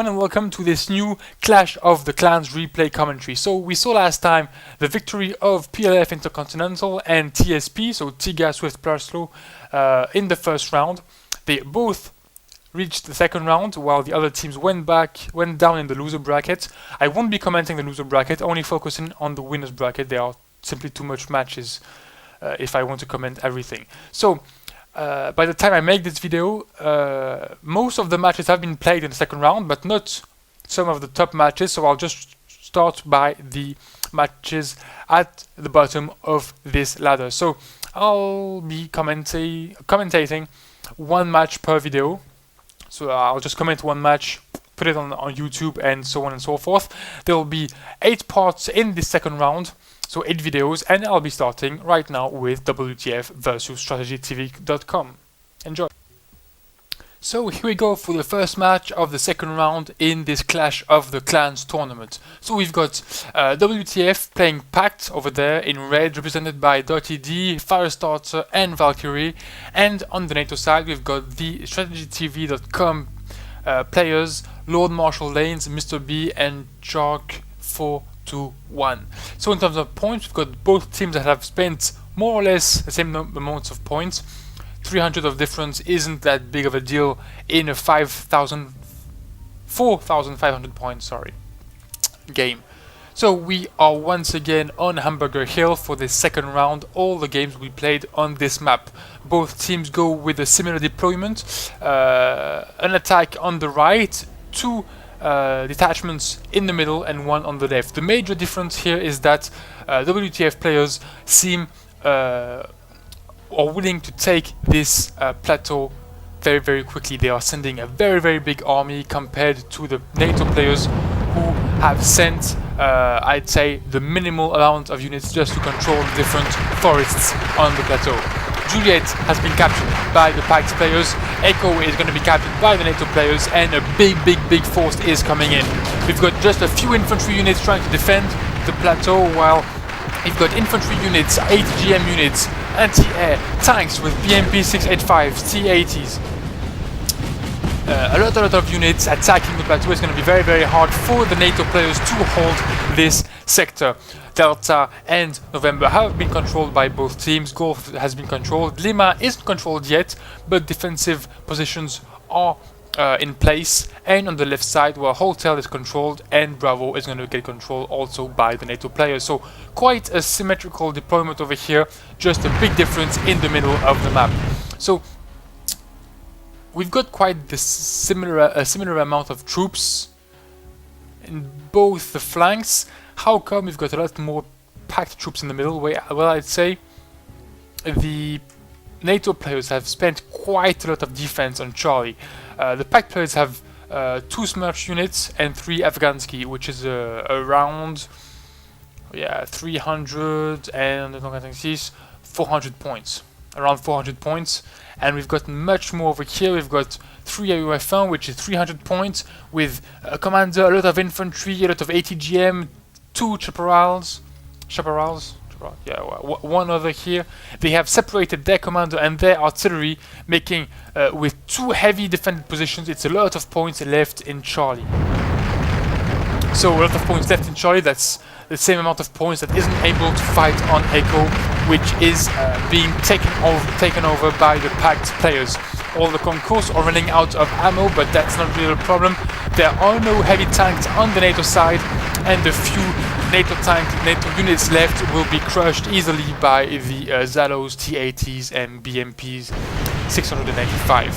everyone and welcome to this new Clash of the Clans replay commentary. So we saw last time the victory of PLF Intercontinental and TSP, so Tiga Swift Perslow, in the first round. They both reached the second round while the other teams went down in the loser bracket. I won't be commenting the loser bracket, only focusing on the winners bracket. There are simply too much matches if I want to comment everything. So by the time I make this video, most of the matches have been played in the second round, but not some of the top matches, so I'll just start by the matches at the bottom of this ladder. So I'll be commentating one match per video, so I'll just comment one match, put it on YouTube, and so on and so forth. There will be 8 parts in this second round, so 8 videos, and I'll be starting right now with WTF versus StrategyTV.com. Enjoy! So here we go for the first match of the second round in this Clash of the Clans tournament. So we've got WTF playing PACT over there in red, represented by .ed, Firestarter and Valkyrie, and on the NATO side we've got the StrategyTV.com players, Lord Marshall Lanes, Mr. B and Shark421. So in terms of points, we've got both teams that have spent more or less the same amounts of points. 300 of difference isn't that big of a deal in a 4,500 points game. So we are once again on Hamburger Hill for the second round. All the games we played on this map. Both teams go with a similar deployment. An attack on the right, 2 detachments in the middle and 1 on the left. The major difference here is that WTF players seem are willing to take this plateau very, very quickly. They are sending a very, very big army compared to the NATO players who have sent, I'd say, the minimal amount of units just to control different forests on the plateau. Juliet has been captured by the PACT players, Echo is going to be captured by the NATO players, and a big force is coming in. We've got just a few infantry units trying to defend the plateau, while we've got infantry units, ATGM units, anti-air, tanks with BMP 685s, T-80s. A lot of units attacking the plateau. Is going to be very, very hard for the NATO players to hold this sector. Delta and November have been controlled by both teams. Golf has been controlled. Lima isn't controlled yet, but defensive positions are in place. And on the left side, where Hotel is controlled, and Bravo is going to get controlled also by the NATO players. So quite a symmetrical deployment over here. Just a big difference in the middle of the map. So we've got quite a similar amount of troops in both the flanks. How come we've got a lot more PACT troops in the middle? Well, I'd say the NATO players have spent quite a lot of defense on Charlie. The PACT players have 2 Smurf units and 3 Afghansky, which is around 300 and 400 points. Around 400 points. And we've got much more over here. We've got 3 AUF1, which is 300 points, with a commander, a lot of infantry, a lot of ATGM, 2 chaparrals, one over here. They have separated their commander and their artillery, making with 2 heavy defended positions. It's a lot of points left in Charlie. So a lot of points left in Charlie. That's the same amount of points that isn't able to fight on Echo, which is being taken over by the PACT players. All the concourse are running out of ammo, but that's not really a problem. There are no heavy tanks on the NATO side, and the few NATO units left will be crushed easily by the Zalos, T-80s and BMPs 685.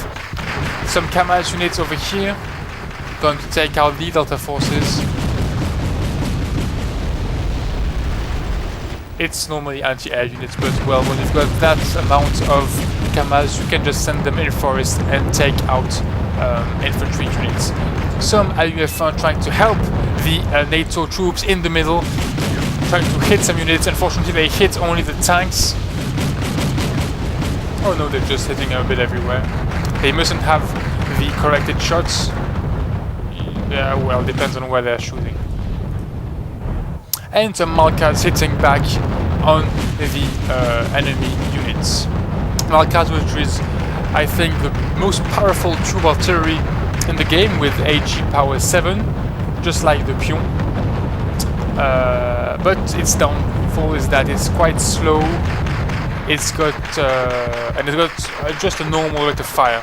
Some Kamaz units over here, going to take out the Delta forces. It's normally anti-air units, but well, when you've got that amount of Kamaz, you can just send them in forest and take out infantry units. Some AUF1 trying to help the NATO troops in the middle, trying to hit some units. Unfortunately, they hit only the tanks. Oh no, they're just hitting a bit everywhere. They mustn't have the corrected shots. Yeah, well, depends on where they're shooting. And some Malkas hitting back on the enemy units. Malkas, which is, I think, the most powerful tube artillery in the game with AG power 7, just like the Pion. But its downfall is that it's quite slow. It's got just a normal rate of fire,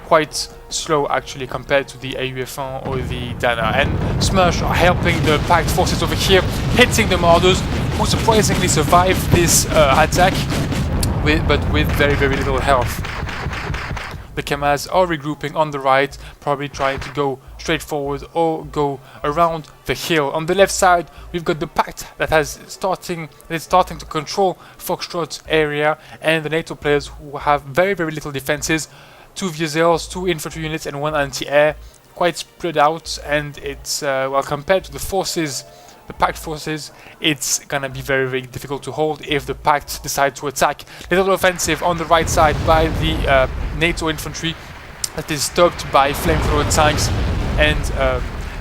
quite slow actually compared to the AUF1 or the Dana. And Smersh are helping the Pact forces over here, hitting the Marauders, who surprisingly survived this attack, but with very little health. The Kamaz are regrouping on the right, probably trying to go straight forward or go around the hill. On the left side, we've got the Pact that is starting to control Foxtrot's area, and the NATO players who have very little defenses. 2 VSLs, 2 infantry units, and 1 anti-air, quite spread out. And it's well, compared to the forces, the Pact forces, it's gonna be very difficult to hold if the Pact decide to attack. Little offensive on the right side by the NATO infantry that is stopped by flamethrower tanks and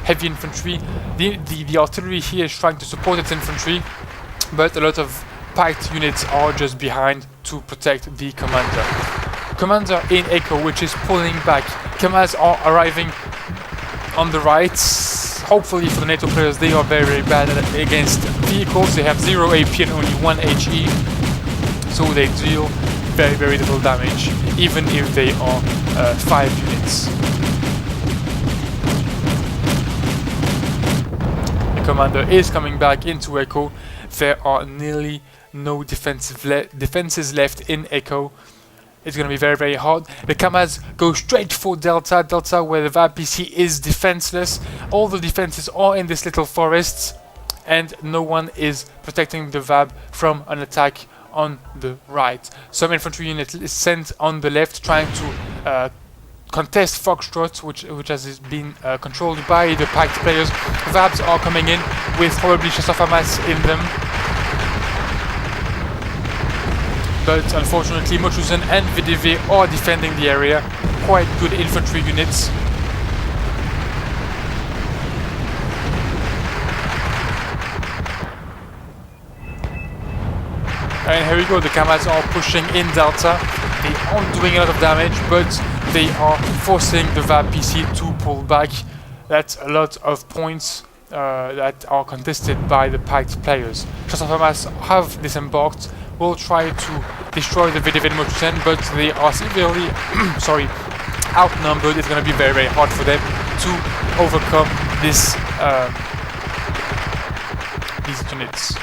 heavy infantry. The artillery here is trying to support its infantry, but a lot of Pact units are just behind to protect the commander in Echo, which is pulling back. Kamaz are arriving on the right. Hopefully for the NATO players, they are very bad against vehicles. They have 0 AP and only 1 HE, so they deal very little damage, even if they are 5 units. The commander is coming back into Echo. There are nearly no defenses left in Echo. It's going to be very hard. The Kamaz go straight for Delta, where the VAB-PC is defenseless. All the defenses are in this little forest, and no one is protecting the VAB from an attack on the right. Some infantry unit is sent on the left, trying to contest Foxtrot, which has been controlled by the Pact players. VABs are coming in with probably Chasseurs-Famas in them. But unfortunately, Mochusen and VDV are defending the area. Quite good infantry units. And here we go, the Kamaz are pushing in Delta. They aren't doing a lot of damage, but they are forcing the VAB-PC to pull back. That's a lot of points that are contested by the Pact players. Chasseurs-Famas have disembarked, will try to destroy the VDV and Mochusen, but they are severely outnumbered. It's going to be very hard for them to overcome this these units.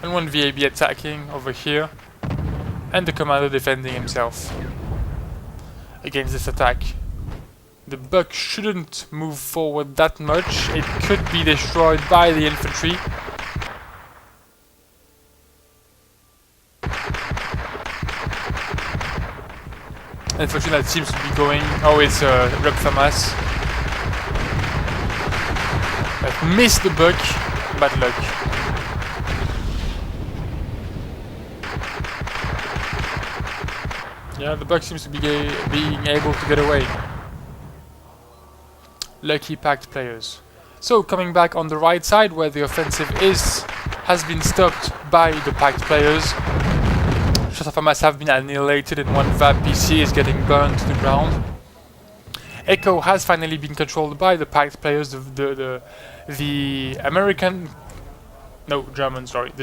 And 1 VAB attacking over here, and the commander defending himself against this attack. The Buck shouldn't move forward that much. It could be destroyed by the infantry. Infantry that seems to be going... Oh, it's Rep-Famas. That missed the Buck. Bad luck. Yeah, the Buck seems to be being able to get away. Lucky Pact players. So, coming back on the right side, where the offensive has been stopped by the Pact players. Chasseurs-Famas have been annihilated, and 1 VAB-PC is getting burned to the ground. Echo has finally been controlled by the Pact players. The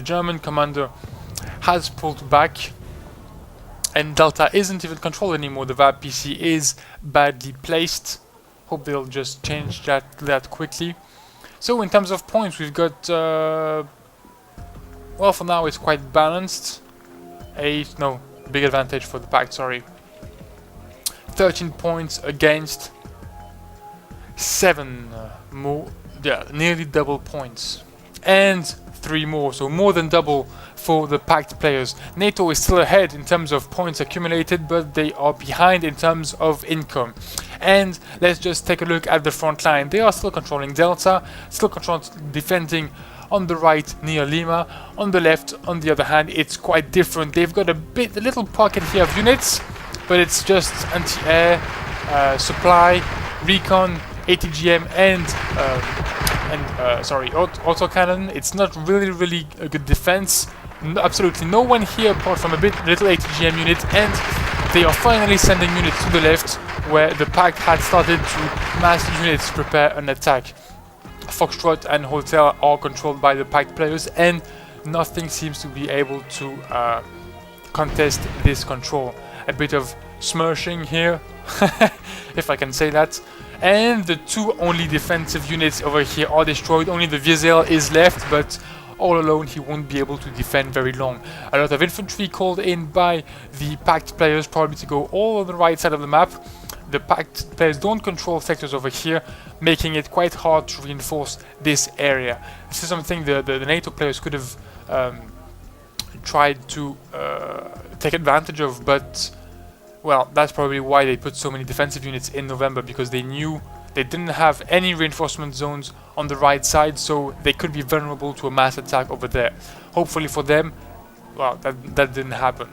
German commander has pulled back, and Delta isn't even controlled anymore. The VAB-PC is badly placed. Hope they'll just change that quickly. So in terms of points, we've got well, for now it's quite balanced. Big advantage for the Pact, sorry. 13 points against 7 more, yeah, nearly double points. And 3 more, so more than double for the Pact players. NATO is still ahead in terms of points accumulated, but they are behind in terms of income. And let's just take a look at the front line. They are still controlling Delta, still defending on the right near Lima. On the left, on the other hand, it's quite different. They've got a little pocket here of units, but it's just anti-air, supply, recon, ATGM, and autocannon. It's not really a good defense. Absolutely no one here apart from little ATGM unit and They are finally sending units to the left, where the PACT had started to mass units prepare an attack. Foxtrot and Hotel are controlled by the PACT players, and nothing seems to be able to contest this control. A bit of smurshing here, if I can say that. And the two only defensive units over here are destroyed. Only the Vizel is left, but all alone he won't be able to defend very long. A lot of infantry called in by the PACT players, probably to go all on the right side of the map. The PACT players don't control sectors over here, making it quite hard to reinforce this area. This is something the NATO players could have tried to take advantage of, but well, that's probably why they put so many defensive units in November, because they knew they didn't have any reinforcement zones on the right side, so they could be vulnerable to a mass attack over there. Hopefully for them, well, that didn't happen.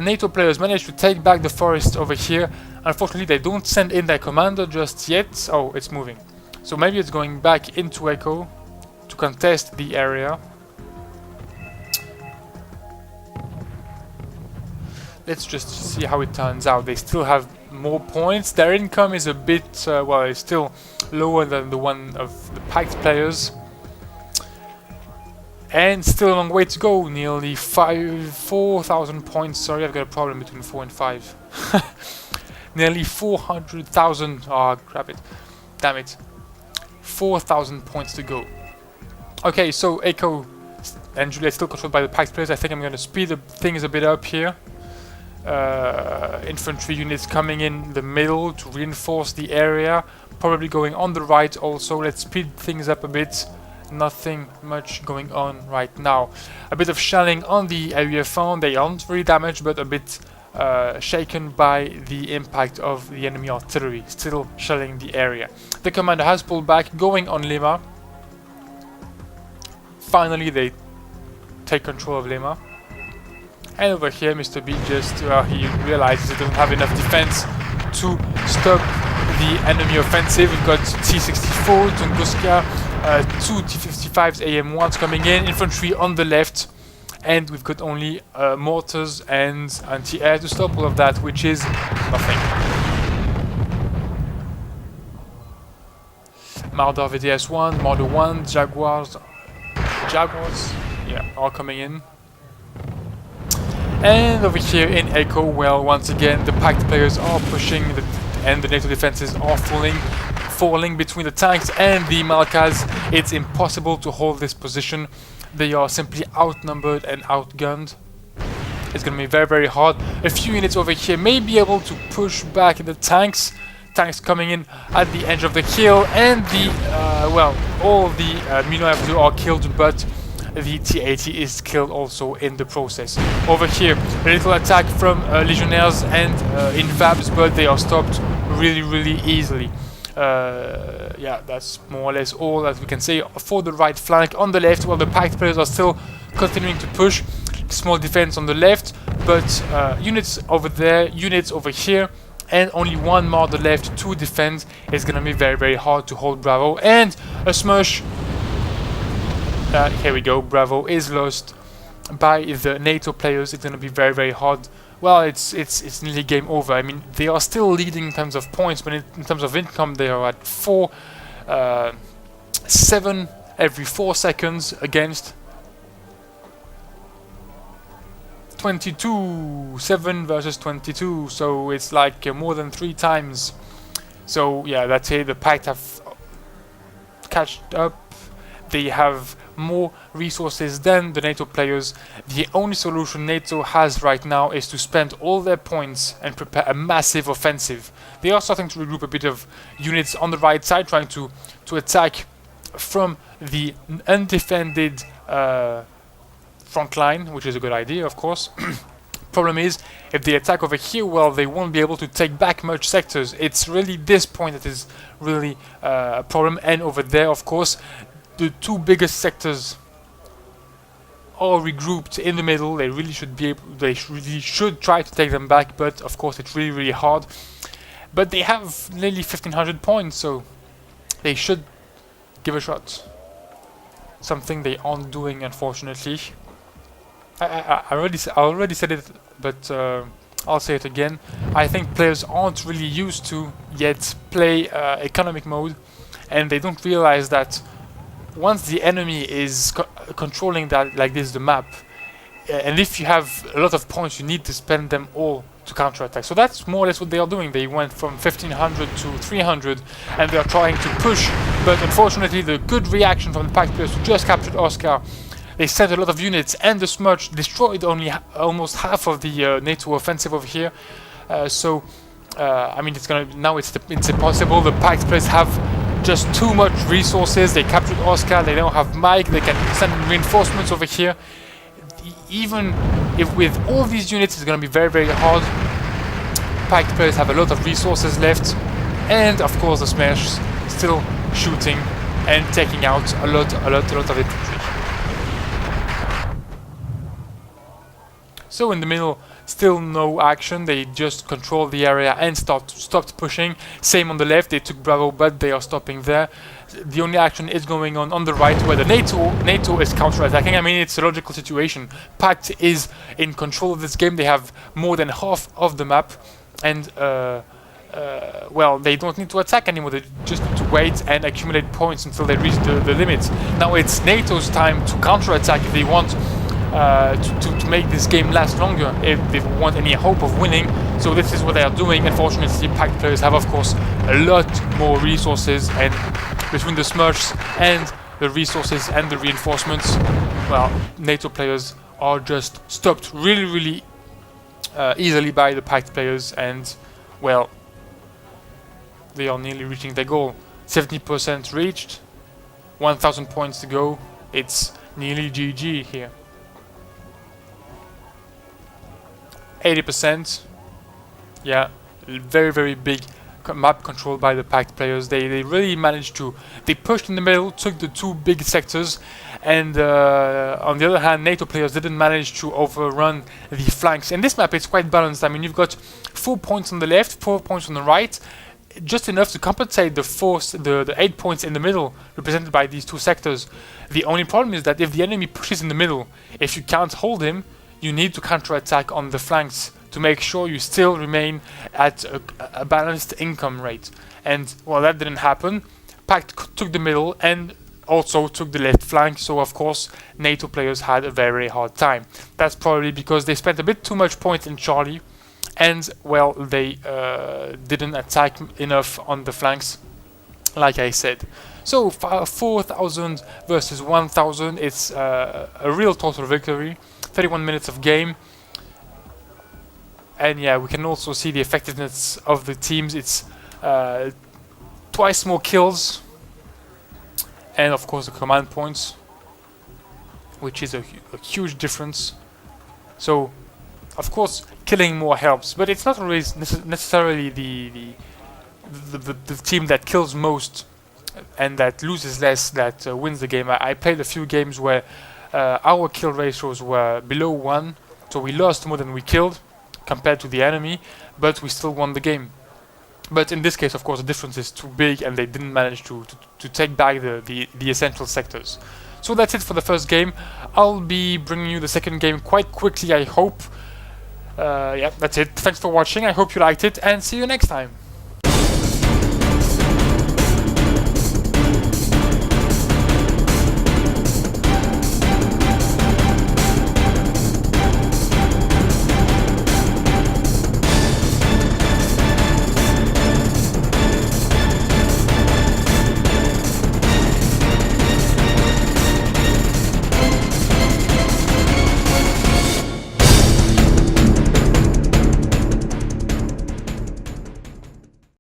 NATO players managed to take back the forest over here. Unfortunately, they don't send in their commander just yet. Oh, it's moving. So maybe it's going back into Echo to contest the area. Let's just see how it turns out. They still have more points. Their income is a bit, well, it's still lower than the one of the PACT players. And still a long way to go. Nearly 4,000 points. Sorry, I've got a problem between 4 and 5. Nearly 400,000. Oh, crap it. Damn it. 4,000 points to go. Okay, so Echo and Juliet still controlled by the PACT players. I think I'm going to speed the things a bit up here. Infantry units coming in the middle to reinforce the area, probably going on the right also. Let's speed things up a bit. Nothing much going on right now. A bit of shelling on the area phone. They aren't very damaged, but a bit shaken by the impact of the enemy artillery, still shelling the area. The commander has pulled back, going on Lima. Finally they take control of Lima. And over here, Mr. B just, he realizes he doesn't have enough defense to stop the enemy offensive. We've got T-64, Tunguska, two T-55s AM1s coming in, infantry on the left, and we've got only mortars and anti-air to stop all of that, which is nothing. Marder VDS-1, Marder 1, Jaguars, yeah, are coming in. And over here in Echo, well, once again, the PACT players are pushing, and the NATO defenses are falling between the tanks and the Malkas. It's impossible to hold this position. They are simply outnumbered and outgunned. It's going to be very, very hard. A few units over here may be able to push back the tanks. Tanks coming in at the edge of the hill, and the, well, all the Mino F2 are killed, but the T-80 is killed also in the process. Over here, a little attack from Legionnaires and Invabs, but they are stopped really, really easily. Yeah, that's more or less all that we can say for the right flank. On the left, well, the PACT players are still continuing to push. Small defense on the left, but units over there, units over here, and only one Marder left to defend. It's gonna be very, very hard to hold Bravo. And a smush. Here we go, Bravo is lost by the NATO players. It's going to be very, very hard. Well, it's nearly game over. I mean, they are still leading in terms of points, but in terms of income, they are at 7 every 4 seconds against 22. 7 versus 22, so it's like more than 3 times. So yeah, that's it. The PACT have catched up. They have more resources than the NATO players. The only solution NATO has right now is to spend all their points and prepare a massive offensive. They are starting to regroup a bit of units on the right side, trying to attack from the undefended front line, which is a good idea, of course. Problem is, if they attack over here, well, they won't be able to take back much sectors. It's really this point that is really a problem. And over there, of course, the 2 biggest sectors are regrouped in the middle. They really should be able, really should try to take them back, but of course it's really, really hard. But they have nearly 1,500 points, so they should give a shot. Something they aren't doing, unfortunately. I already said it, but I'll say it again, I think players aren't really used to yet play economic mode, and they don't realize that once the enemy is controlling that, like this, the map, and if you have a lot of points, you need to spend them all to counterattack. So that's more or less what they are doing. They went from 1500 to 300, and they are trying to push, but unfortunately the good reaction from the PACT players who just captured Oscar, they sent a lot of units, and the Smudge destroyed only almost half of the NATO offensive over here. I mean, it's impossible. The PACT players have just too much resources. They captured Oscar. They don't have Mike. They can send reinforcements over here. Even if with all these units, it's going to be very, very hard. PACT players have a lot of resources left, and of course the Smash still shooting and taking out a lot of infantry. So in the middle, still no action. They just controlled the area and stopped pushing. Same on the left. They took Bravo, but they are stopping there. The only action is going on the right, where the NATO is counter-attacking. I mean, it's a logical situation. PACT is in control of this game. They have more than half of the map, and well, they don't need to attack anymore. They just need to wait and accumulate points until they reach the limits. Now it's NATO's time to counter-attack if they want to make this game last longer, if they want any hope of winning. So this is what they are doing. Unfortunately, PACT players have, of course, a lot more resources, and between the Smurfs and the resources and the reinforcements, well, NATO players are just stopped really easily by the PACT players, and well, they are nearly reaching their goal. 70% reached, 1000 points to go. It's nearly GG here. 80%, yeah, very big map control by the PACT players. They really managed to, they pushed in the middle, took the two big sectors, and on the other hand, NATO players didn't manage to overrun the flanks. In this map, it's quite balanced. I mean, you've got 4 points on the left, 4 points on the right, just enough to compensate the 8 points in the middle, represented by these two sectors. The only problem is that if the enemy pushes in the middle, if you can't hold him, you need to counter-attack on the flanks to make sure you still remain at a balanced income rate. And, well, that didn't happen. PACT took the middle and also took the left flank, so of course NATO players had a very hard time. That's probably because they spent a bit too much points in Charlie, and, well, they didn't attack enough on the flanks, like I said. So 4,000 versus 1,000, it's a real total victory. 31 minutes of game, and yeah, we can also see the effectiveness of the teams. It's twice more kills, and of course the command points, which is a huge difference. So of course killing more helps, but it's not always necessarily the team that kills most and that loses less that wins the game. I played a few games where our kill ratios were below 1, so we lost more than we killed compared to the enemy, but we still won the game. But in this case, of course, the difference is too big, and they didn't manage to take back the essential sectors. So that's it for the first game. I'll be bringing you the second game quite quickly, I hope. Yeah, that's it. Thanks for watching. I hope you liked it, and see you next time.